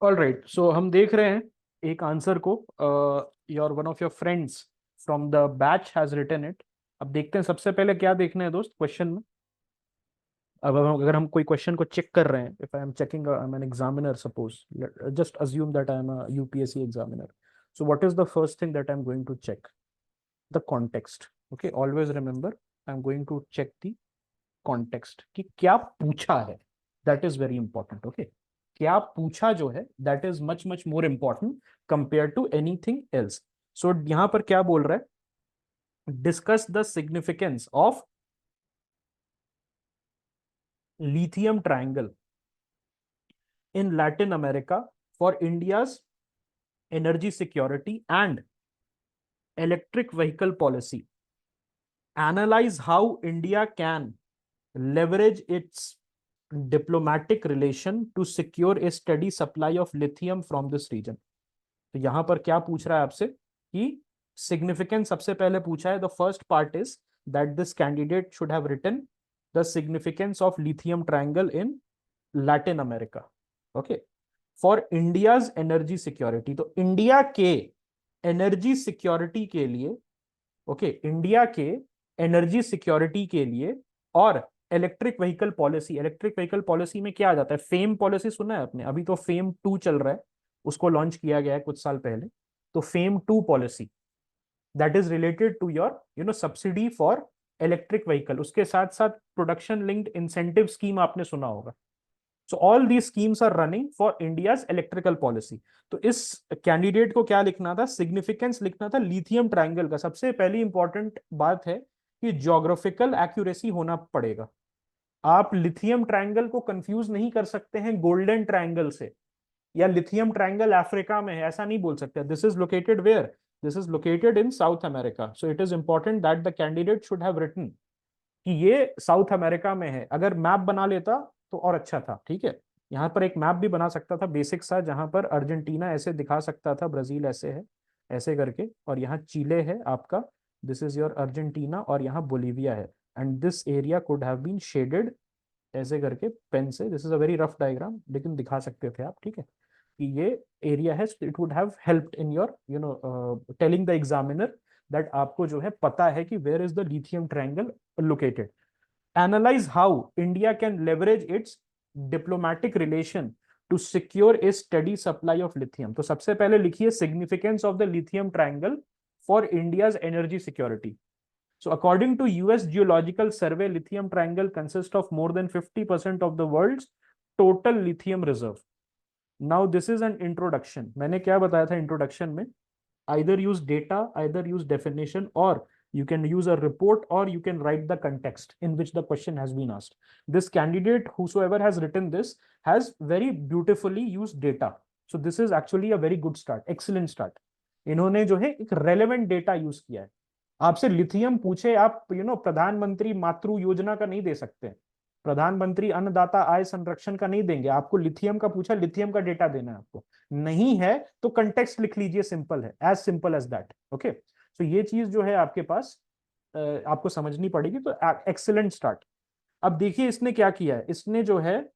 All right, सो हम देख रहे हैं एक आंसर को। Your one of your friends from the batch has written it. अब देखते हैं सबसे पहले क्या देखना है दोस्त क्वेश्चन में। अब अगर हम कोई क्वेश्चन को चेक कर रहे हैं, if I am checking, I am an examiner, suppose just assume that I am a UPSC examiner. So what is the first thing that I am going to check? The context. Okay, always remember, I am going to check the context कि क्या पूछा है। That is very important. Okay, क्या पूछा जो है that is much much more important compare to anything else. So यहां पर क्या बोल रहा है? Discuss the significance of lithium triangle in Latin America for India's energy security and electric vehicle policy. Analyze how India can leverage its diplomatic relation to secure a steady supply of lithium from this region. तो यहां पर क्या पूछ रहा है आपसे कि significance सबसे पहले पूछा है। The first part is that this candidate should have written the significance of lithium triangle in Latin America. Okay, for India's energy security. तो इंडिया के एनर्जी सिक्योरिटी के लिए, ओके, इंडिया के एनर्जी सिक्योरिटी के लिए और electric vehicle policy. Electric vehicle policy में क्या आ जाता है? फेम पॉलिसी सुना है आपने? अभी तो फेम 2 चल रहा है, उसको लॉन्च किया गया है कुछ साल पहले। तो FAME 2 policy that is related to your subsidy for electric vehicle. उसके साथ साथ प्रोडक्शन लिंक्ड इंसेंटिव स्कीम आपने सुना होगा। So all the schemes are running for India's electrical policy. तो इस कैंडिडेट को क्या लिखना था? सिग्निफिकेंस लिखना था लिथियम ट्रायंगल का। सबसे पहली इंपॉर्टेंट बात है कि ज्योग्राफिकल एक्यूरेसी होना पड़ेगा। आप लिथियम ट्रायंगल को कंफ्यूज नहीं कर सकते हैं गोल्डन ट्रायंगल से, या लिथियम ट्रायंगल अफ्रीका में है ऐसा नहीं बोल सकते। This is located where? This is located in South America. So it is important that the candidate should have written कि ये साउथ अमेरिका में है। अगर मैप बना लेता तो और अच्छा था। ठीक है, यहाँ पर एक मैप भी बना सकता था बेसिक सा, जहां पर अर्जेंटीना ऐसे दिखा सकता था, ब्राजील ऐसे है ऐसे करके, और यहाँ चिले है आपका, दिस इज योर अर्जेंटीना, और यहाँ बोलीविया है। And this area could have been shaded ऐसे करके पेन से। This is a very rough diagram, लेकिन दिखा सकते थे आप। ठीक है, कि ये एरिया है। It would have helped in your telling the examiner that आपको जो है पता है कि where is the lithium triangle located. Analyze how India can leverage its diplomatic relation to secure a steady supply of lithium. तो सबसे पहले लिखिए significance of the lithium triangle for India's energy security. So according to US Geological Survey, lithium triangle consists of more than 50% of the world's total lithium reserve. Now this is an introduction. मैंने क्या बताया था introduction में? Either use data, either use definition, or you can use a report, or you can write the context in which the question has been asked. This candidate, whosoever has written this, has very beautifully used data. So this is actually a very good start, excellent start. इन्होंने जो है एक relevant data use किया है। आपसे lithium पूछे, आप प्रधानमंत्री मातृ योजना का नहीं दे सकते, प्रधानमंत्री अन्नदाता आय संरक्षण का नहीं देंगे। आपको लिथियम का पूछा, लिथियम का डेटा देना है आपको। नहीं है तो कंटेक्स्ट लिख लीजिए, सिंपल है, as simple as that. Okay, तो ये चीज जो है आपके पास आपको समझनी पड़ेगी। तो एक्सीलेंट स्टार्ट। अब देखिए इसने क्या किया है, इसने जो है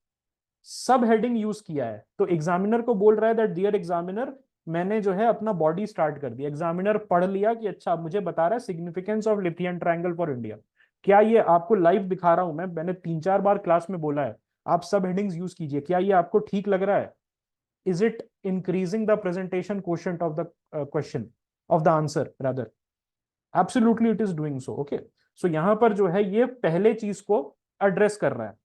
सब हेडिंग यूज किया है। तो एग्जामिनर को बोल रहा है दैट डियर एग्जामिनर, मैंने जो है अपना बॉडी स्टार्ट कर दिया। एग्जामिनर पढ़ लिया कि अच्छा, मुझे बता रहा है significance of lithium triangle for India. क्या ये आपको लाइव दिखा रहा हूं मैंने 3-4 बार क्लास में बोला है आप सब हेडिंग्स यूज कीजिए। क्या ये आपको ठीक लग रहा है? Is it increasing the presentation quotient of the question, of the answer rather? Absolutely it is doing so. Okay, so यहां पर जो है ये पहले चीज को एड्रेस कर रहा है।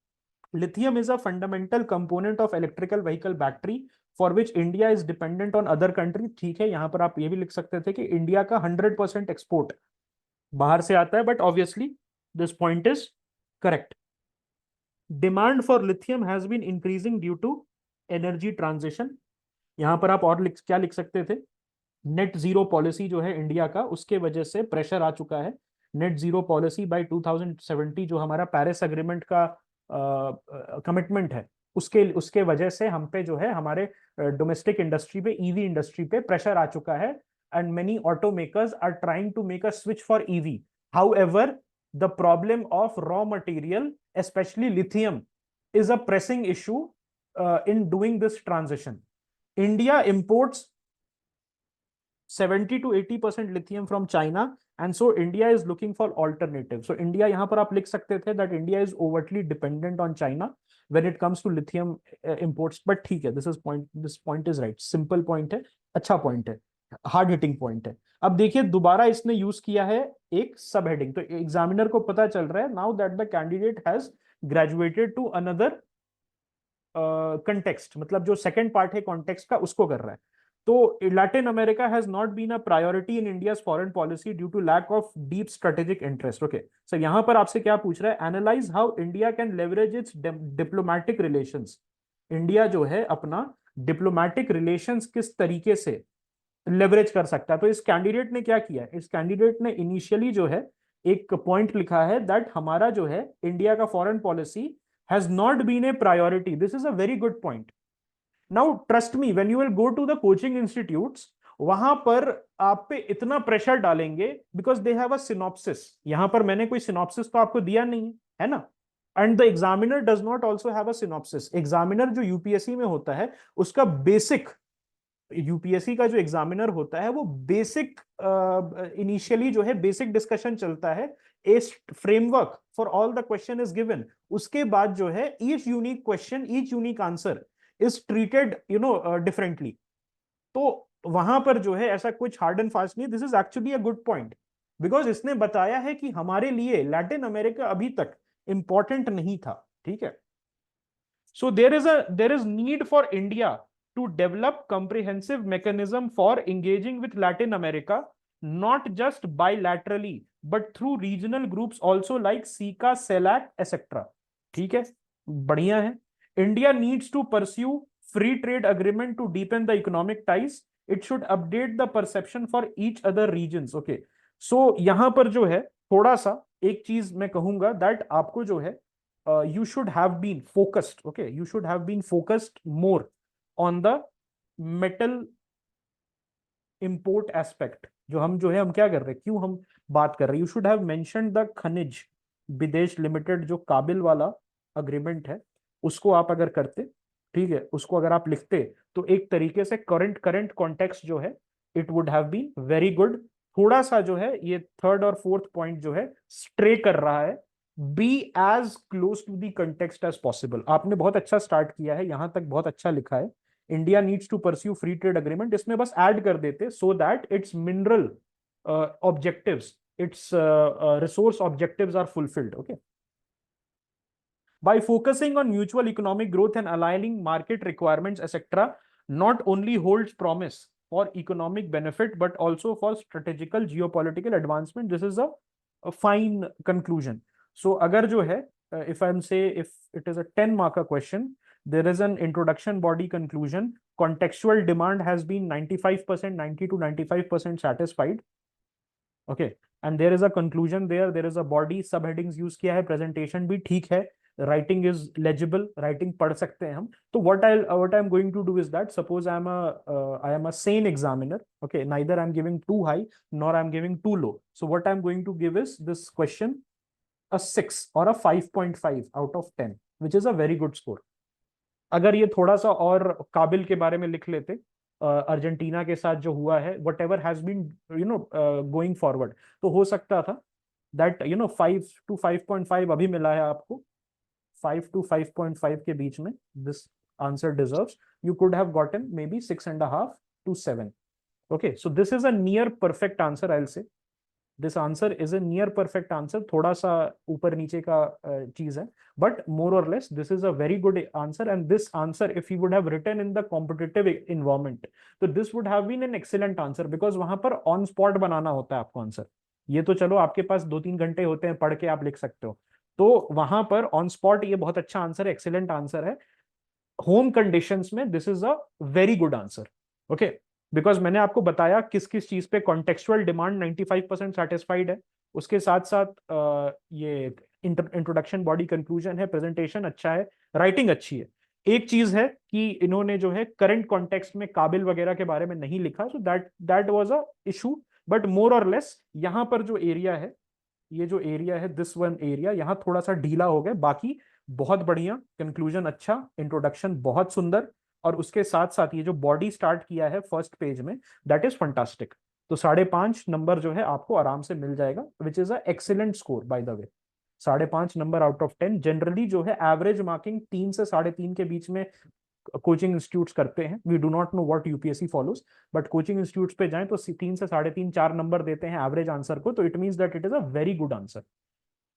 Lithium is a fundamental component of electrical vehicle battery for which India is dependent on other country. ठीक है, यहां पर आप ये भी लिख सकते थे कि इंडिया का 100% एक्सपोर्ट बाहर से आता है, but obviously this point is correct. Demand for lithium has been increasing due to energy transition. यहां पर आप और क्या लिख सकते थे? नेट जीरो पॉलिसी जो है इंडिया का, उसके वजह से प्रेशर आ चुका है। नेट जीरो पॉलिसी बाय 2070 जो हमारा पेरिस अग्रीमेंट का कमिटमेंट है, उसके उसके वजह से हम पे जो है हमारे डोमेस्टिक इंडस्ट्री पे, ईवी इंडस्ट्री पे प्रेशर आ चुका है। And many auto makers are trying to make a switch for EV. However, the problem of raw material, especially lithium, is a pressing issue in doing this transition. India imports 70 to 80% lithium from China, and so India is looking for alternative. So India, यहाँ पर आप लिख सकते थे that India is overtly dependent on China when it comes to lithium imports. But ठीक है, this point is right, simple point है, अच्छा point है, हार्ड हिटिंग पॉइंट है. अब देखिए दोबारा इसने यूज किया है एक सब हेडिंग, तो एग्जामिनर को पता चल रहा है now that the candidate has graduated to another context, मतलब जो सेकंड पार्ट है कॉन्टेक्स्ट का उसको कर रहा है. तो Latin America has not been a priority in India's foreign policy due to lack of deep strategic interest. Okay, so यहां पर आपसे क्या पूछ रहा है, analyse how India can leverage its diplomatic relations. India जो है अपना डिप्लोमेटिक रिलेशंस किस तरीके से लेवरेज कर सकता है. तो इस कैंडिडेट ने क्या किया, इस कैंडिडेट ने इनिशियली जो है एक पॉइंट लिखा है दैट हमारा जो है इंडिया का foreign policy has not been a priority. This is a very good point. Now trust me, when you will go to the coaching institutes, वहां पर आप पे इतना प्रेशर डालेंगे because they have a synopsis. यहां पर मैंने कोई सिनॉप्सिस तो आपको दिया नहीं है ना, and the examiner does not also have a synopsis. Examiner जो यूपीएससी में होता है उसका बेसिक, यूपीएससी का जो एग्जामिनर होता है वो बेसिक इनिशियली जो है बेसिक डिस्कशन चलता है, a framework for all the question is given. उसके बाद जो है each unique question, each unique answer is treated differently. तो वहां पर जो है ऐसा कुछ हार्ड एंड फास्ट नहीं. This is actually a good point because इसने बताया है कि हमारे लिए लैटिन अमेरिका अभी तक इंपॉर्टेंट नहीं था. ठीक है, so there is need for India to develop comprehensive mechanism for engaging with Latin America, not just bilaterally but through regional groups also like SICA, CELAC, etc. ठीक है, बढ़िया है. India needs to pursue free trade agreement to deepen the economic ties. It should update the perception for each other regions. Okay, so यहां पर जो है थोड़ा सा एक चीज मैं कहूंगा दैट आपको जो है you should have been focused. Okay, you should have been focused more on the metal import aspect. जो हम क्या कर रहे हैं, क्यों हम बात कर रहे हैं. You should have mentioned the खनिज विदेश लिमिटेड जो काबिल वाला अग्रीमेंट है उसको आप अगर करते, ठीक है, उसको अगर आप लिखते तो एक तरीके से करंट कॉन्टेक्स्ट जो है it would have been very good. थोड़ा सा जो है ये थर्ड और फोर्थ पॉइंट जो है स्ट्रे कर रहा है. Be as close to the context as possible. आपने बहुत अच्छा स्टार्ट किया है, यहां तक बहुत अच्छा लिखा है. India needs to pursue free trade agreement, इसमें बस ऐड कर देते so that its mineral objectives, its resource objectives are fulfilled. Okay, by focusing on mutual economic growth and aligning market requirements etc, not only holds promise for economic benefit but also for strategical geopolitical advancement. This is a fine conclusion. So agar jo hai, if I'm say if it is a 10 marker question, there is an introduction body conclusion. Contextual demand has been 95%, 90 to 95% satisfied. Okay, and there is a conclusion there is a body, subheadings use किया है, presentation भी ठीक है, writing is legible, writing पढ़ सकते हैं हम. तो what I'm going to do is that suppose I am a sane examiner. Okay, neither I'm giving too high nor I'm giving too low. So what I'm going to give is this question a 6 or a 5.5 out of 10, which is a very good score. अगर ये थोड़ा सा और काबिल के बारे में लिख लेते, अर्जेंटीना के साथ जो हुआ है, whatever has been going forward, तो हो सकता था दैट 5 to 5.5 अभी मिला है आपको, 5 to 5.5 के बीच में this answer deserves. You could have gotten may be 6.5 to 7. Okay, so this is a near perfect answer. I will say this answer is a near perfect answer. थोड़ा सा ऊपर नीचे का चीज है, but more or less this is a very good answer. And this answer if you would have written in the competitive environment, so this would have been an excellent answer because वहां पर on spot बनाना होता है आपको answer. ये तो चलो आपके पास 2-3 घंटे होते हैं, पढ़ के आप लिख सकते हो, तो वहां पर ऑन स्पॉट ये बहुत अच्छा आंसर है, एक्सीलेंट आंसर है. होम कंडीशंस में this is a very good answer. Okay, because मैंने आपको बताया किस किस चीज पे कॉन्टेक्चुअल डिमांड 95% सेटिस्फाइड है, उसके साथ साथ ये इंट्रोडक्शन बॉडी कंक्लूजन है, प्रेजेंटेशन अच्छा है, राइटिंग अच्छी है. एक चीज है कि इन्होंने जो है करंट कॉन्टेक्स्ट में काबिल वगैरह के बारे में नहीं लिखा, so that was a issue. But more और लेस यहां पर जो एरिया है, ये जो एरिया है दिस वन एरिया, यहां थोड़ा सा ढीला हो गया, बाकी बहुत बढ़िया, कंक्लूजन अच्छा, इंट्रोडक्शन बहुत सुंदर, और उसके साथ साथ ये जो बॉडी स्टार्ट किया है फर्स्ट पेज में, दैट इज फंटास्टिक। तो 5.5 नंबर जो है आपको आराम से मिल जाएगा, which is a excellent score by the way. 5.5 number out of 10 generally जो है एवरेज मार्किंग 3 से 3.5 के बीच में कोचिंग इंस्टीट्यूट्स करते हैं। We do not know what UPSC follows, but coaching institutes पे जाएं तो 3 से 3.5 4 नंबर देते हैं एवरेज आंसर को, तो it means that it is a very good answer.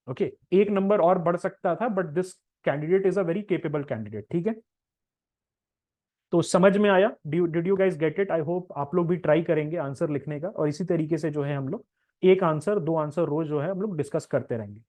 Okay, 1 number और बढ़ सकता था, but this candidate is a very capable candidate. ठीक है, तो समझ में आया? Did you guys get it? I hope आप लोग भी ट्राई करेंगे आंसर लिखने का, और इसी तरीके से जो है हम लोग एक आंसर 2 आंसर रोज जो है हम लोग डिस्कस करते रहेंगे।